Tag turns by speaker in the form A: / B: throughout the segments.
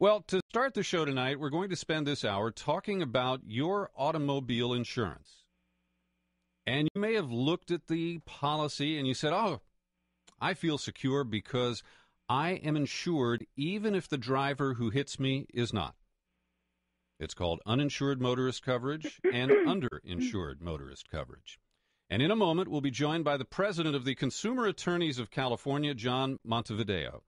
A: Well, to start the show tonight, we're going to spend this hour talking about your automobile insurance. And you may have looked at the policy and you said, oh, I feel secure because I am insured even if the driver who hits me is not. It's called uninsured motorist coverage and underinsured motorist coverage. And in a moment, we'll be joined by the president of the Consumer Attorneys of California, John Montevideo.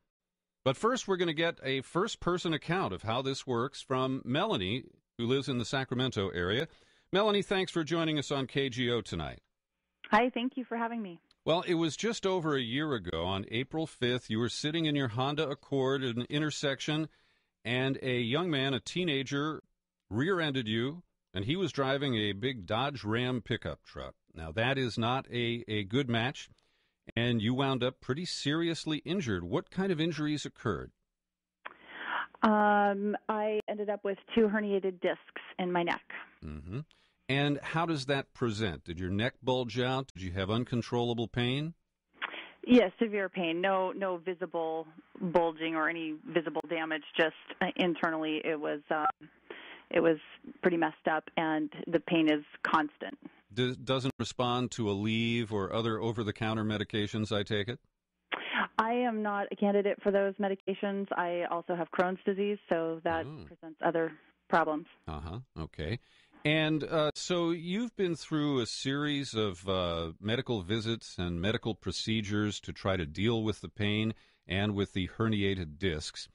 A: But first, we're going to get a first-person account of how this works from Melanie, who lives in the Sacramento area. Melanie, thanks for joining us on KGO tonight.
B: Hi, thank you for having me.
A: Well, it was just over a year ago, on April 5th, you were sitting in your Honda Accord at an intersection, and a young man, a teenager, rear-ended you, and he was driving a big Dodge Ram pickup truck. Now, that is not a good match, and you wound up pretty seriously injured. What kind of injuries occurred?
B: I ended up with 2 herniated discs in my neck.
A: Mm-hmm. And how does that present? Did your neck bulge out? Did you have uncontrollable pain?
B: Yes, severe pain. No visible bulging or any visible damage. Just internally, it was pretty messed up, and the pain is constant.
A: Doesn't respond to Aleve or other over-the-counter medications, I take it?
B: I am not a candidate for those medications. I also have Crohn's disease, so that presents other problems.
A: Okay. And so you've been through a series of medical visits and medical procedures to try to deal with the pain and with the herniated discs.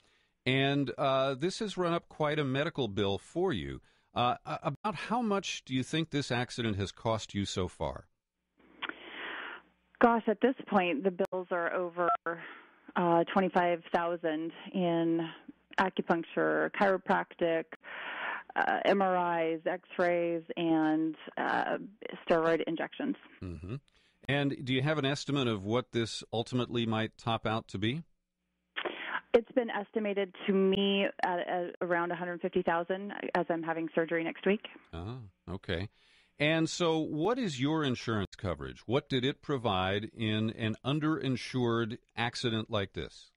A: And this has run up quite a medical bill for you. About how much do you think this accident has cost you so far?
B: Gosh, at this point, the bills are over $25,000 in acupuncture, chiropractic, MRIs, X-rays, and steroid injections.
A: Mm-hmm. And do you have an estimate of what this ultimately might top out to be?
B: It's been estimated to me at around $150,000 as I'm having surgery next week.
A: Okay. And so what is your insurance coverage? What did it provide in an underinsured accident like this?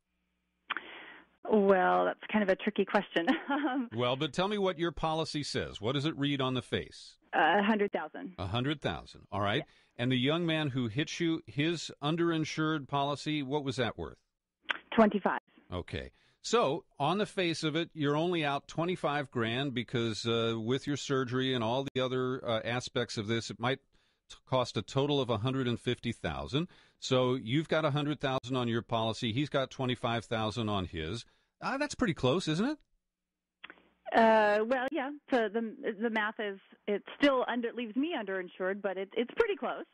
B: Well, that's kind of a tricky question.
A: Well, but tell me what your policy says. What does it read on the face?
B: $100,000.
A: $100,000. All right.
B: Yeah.
A: And the young man who hit you, his underinsured policy, what was that worth?
B: $25,000.
A: Okay. So on the face of it, you're only out $25,000 because with your surgery and all the other aspects of this, it might cost a total of $150,000. So you've got $100,000 on your policy. He's got $25,000 on his. That's pretty close, isn't it?
B: Well, yeah. So the math is it still leaves me underinsured, but it's pretty close.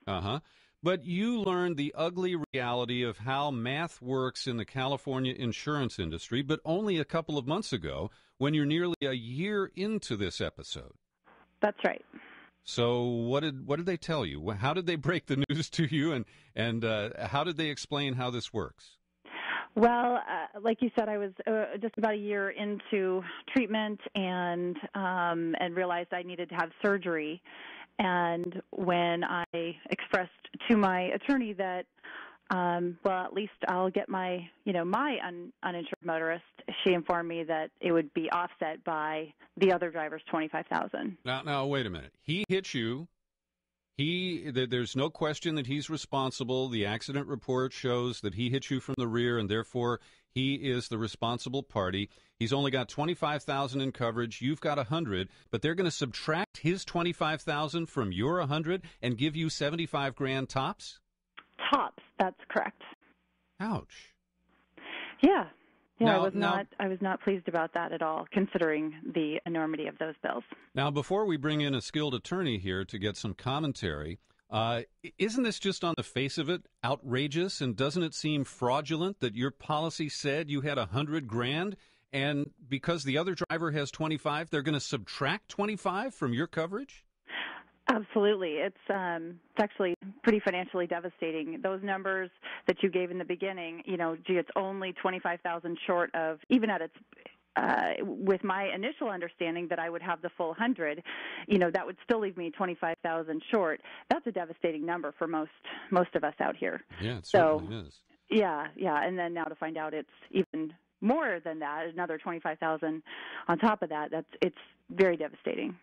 A: But you learned the ugly reality of how math works in the California insurance industry, but only a couple of months ago when you're nearly a year into this episode.
B: That's right.
A: So what did they tell you? How did they break the news to you, and how did they explain how this works?
B: Well, like you said, I was just about a year into treatment and realized I needed to have surgery. And when I expressed to my attorney that, well, at least I'll get my uninsured motorist, she informed me that it would be offset by the other driver's $25,000.
A: Now, wait a minute. He hit you. There's no question that he's responsible. The accident report shows that he hit you from the rear, and therefore he is the responsible party. He's only got $25,000 in coverage. You've got $100,000, but they're going to subtract his $25,000 from your $100,000 and give you $75,000 tops?
B: Tops, that's correct.
A: Ouch.
B: Yeah.
A: Now,
B: I was not pleased about that at all, considering the enormity of those bills.
A: Now, before we bring in a skilled attorney here to get some commentary, isn't this just on the face of it outrageous? And doesn't it seem fraudulent that your policy said you had $100,000, and because the other driver has $25,000, they're going to subtract $25,000 from your coverage?
B: Absolutely. It's actually pretty financially devastating. Those numbers that you gave in the beginning, it's only $25,000 short of, even at its, with my initial understanding that I would have the full $100,000, that would still leave me $25,000 short. That's a devastating number for most of us out here.
A: Yeah, it certainly is.
B: Yeah. And then now to find out it's even more than that, another $25,000 on top of that, it's very devastating.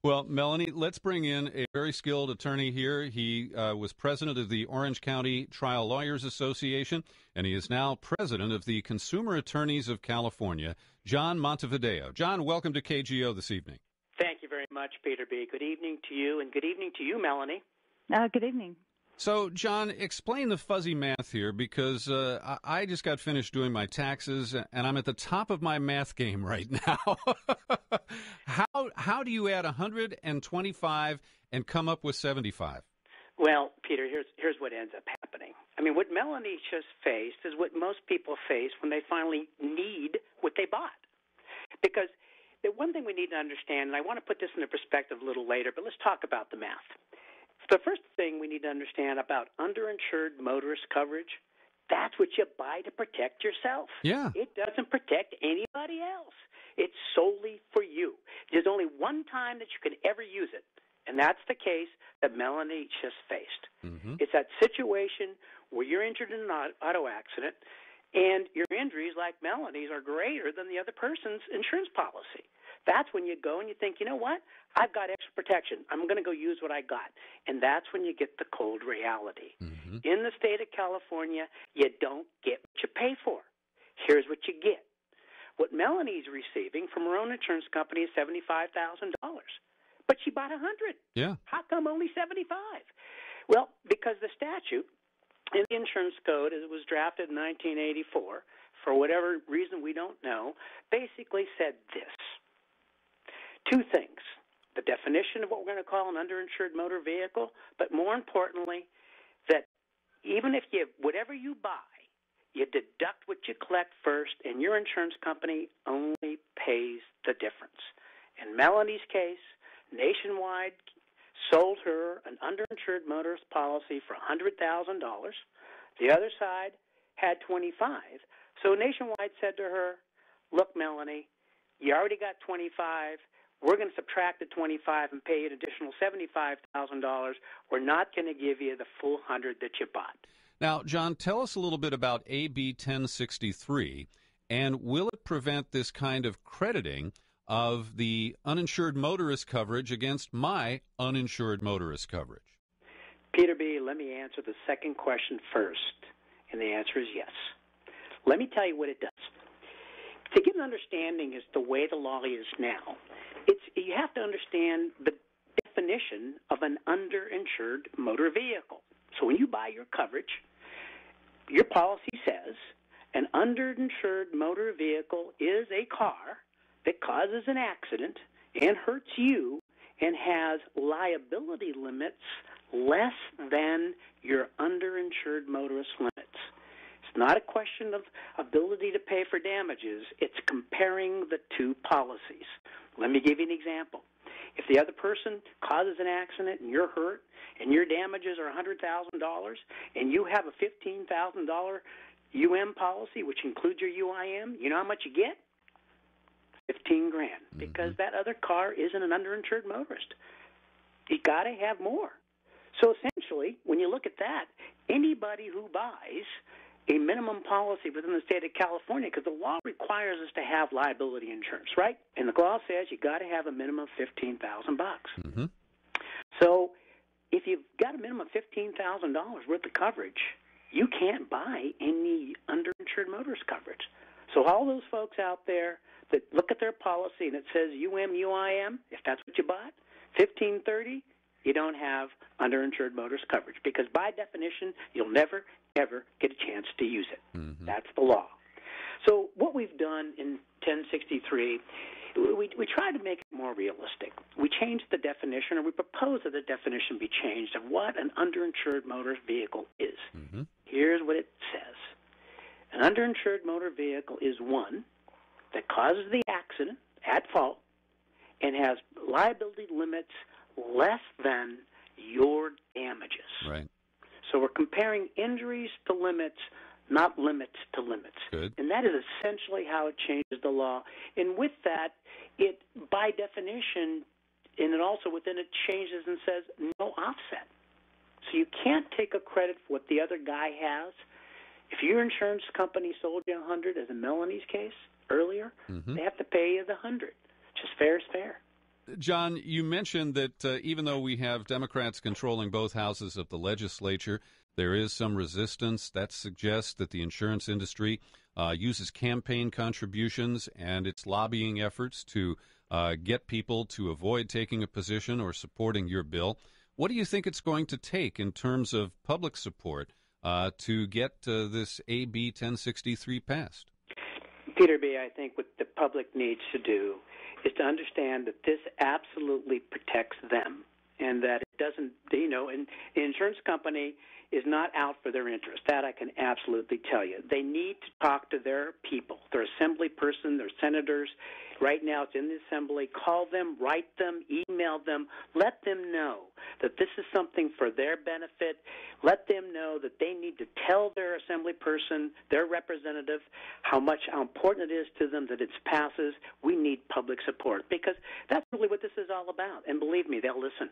A: Well, Melanie, let's bring in a very skilled attorney here. He was president of the Orange County Trial Lawyers Association, and he is now president of the Consumer Attorneys of California, John Montevideo. John, welcome to KGO this evening.
C: Thank you very much, Peter B. Good evening to you, and good evening to you, Melanie.
B: Good evening.
A: So, John, explain the fuzzy math here, because I just got finished doing my taxes, and I'm at the top of my math game right now. How do you add 125 and come up with 75?
C: Well, Peter, here's what ends up happening. I mean, what Melanie just faced is what most people face when they finally need what they bought. Because the one thing we need to understand, and I want to put this into perspective a little later, but let's talk about the math. The first thing we need to understand about underinsured motorist coverage, that's what you buy to protect yourself.
A: Yeah.
C: It doesn't protect anybody else. It's solely for you. There's only one time that you can ever use it, and that's the case that Melanie just faced. Mm-hmm. It's that situation where you're injured in an auto accident, and your injuries, like Melanie's, are greater than the other person's insurance policy. That's when you go and you think, you know what? I've got extra protection. I'm going to go use what I got. And that's when you get the cold reality. Mm-hmm. In the state of California, you don't get what you pay for. Here's what you get. What Melanie's receiving from her own insurance company is $75,000. But she bought 100.
A: Yeah.
C: How come only 75? Well, because the statute in the insurance code, as it was drafted in 1984, for whatever reason we don't know, basically said this. Two things: the definition of what we're going to call an underinsured motor vehicle, but more importantly, that even if whatever you buy, you deduct what you collect first, and your insurance company only pays the difference. In Melanie's case, Nationwide sold her an underinsured motorist policy for $100,000. The other side had $25,000. So Nationwide said to her, "Look, Melanie, you already got $25,000. We're going to subtract the $25,000 and pay you an additional $75,000. We're not going to give you the full $100,000 that you bought."
A: Now, John, tell us a little bit about AB 1063, and will it prevent this kind of crediting of the uninsured motorist coverage against my uninsured motorist coverage?
C: Peter B., let me answer the second question first, and the answer is yes. Let me tell you what it does. To get an understanding as to the way the law is now, you have to understand the definition of an underinsured motor vehicle. So when you buy your coverage, your policy says an underinsured motor vehicle is a car that causes an accident and hurts you and has liability limits less than your underinsured motorist limits. It's not a question of ability to pay for damages. It's comparing the two policies. Let me give you an example. If the other person causes an accident and you're hurt and your damages are $100,000 and you have a $15,000 UM policy, which includes your UIM, you know how much you get? $15,000, because that other car isn't an underinsured motorist. You got to have more. So essentially, when you look at that, anybody who buys a minimum policy within the state of California, because the law requires us to have liability insurance, right? And the law says you got to have a minimum of $15,000. Mm-hmm. So if you've got a minimum of $15,000 worth of coverage, you can't buy any underinsured motorist coverage. So all those folks out there that look at their policy and it says UIM, if that's what you bought, $15.30, you don't have underinsured motorist coverage, because by definition, you'll never, ever get a chance to use it. Mm-hmm. That's the law. So what we've done in 1063, we tried to make it more realistic. We changed the definition, or we proposed that the definition be changed of what an underinsured motor vehicle is. Mm-hmm. Here's what it says. An underinsured motor vehicle is one that causes the accident at fault and has liability limits less than your damages.
A: Right.
C: So we're comparing injuries to limits, not limits to limits.
A: Good.
C: And that is essentially how it changes the law. And with that, it, by definition, and it also within it changes and says no offset. So you can't take a credit for what the other guy has If your insurance company sold you 100, as in Melanie's case earlier, they have to pay you the 100. Just fair is fair.
A: John, you mentioned that even though we have Democrats controlling both houses of the legislature, there is some resistance. That suggests that the insurance industry uses campaign contributions and its lobbying efforts to get people to avoid taking a position or supporting your bill. What do you think it's going to take in terms of public support to get this AB 1063 passed?
C: Peter B., I think what the public needs to do is to understand that this absolutely protects them and that it doesn't, and the insurance company is not out for their interest. That I can absolutely tell you. They need to talk to their people, their assembly person, their senators. Right now it's in the assembly. Call them, write them, email them. Let them know that this is something for their benefit. Let them know that they need to tell their assembly person, their representative, how important it is to them that it passes. We need public support because that's really what this is all about. And believe me, they'll listen.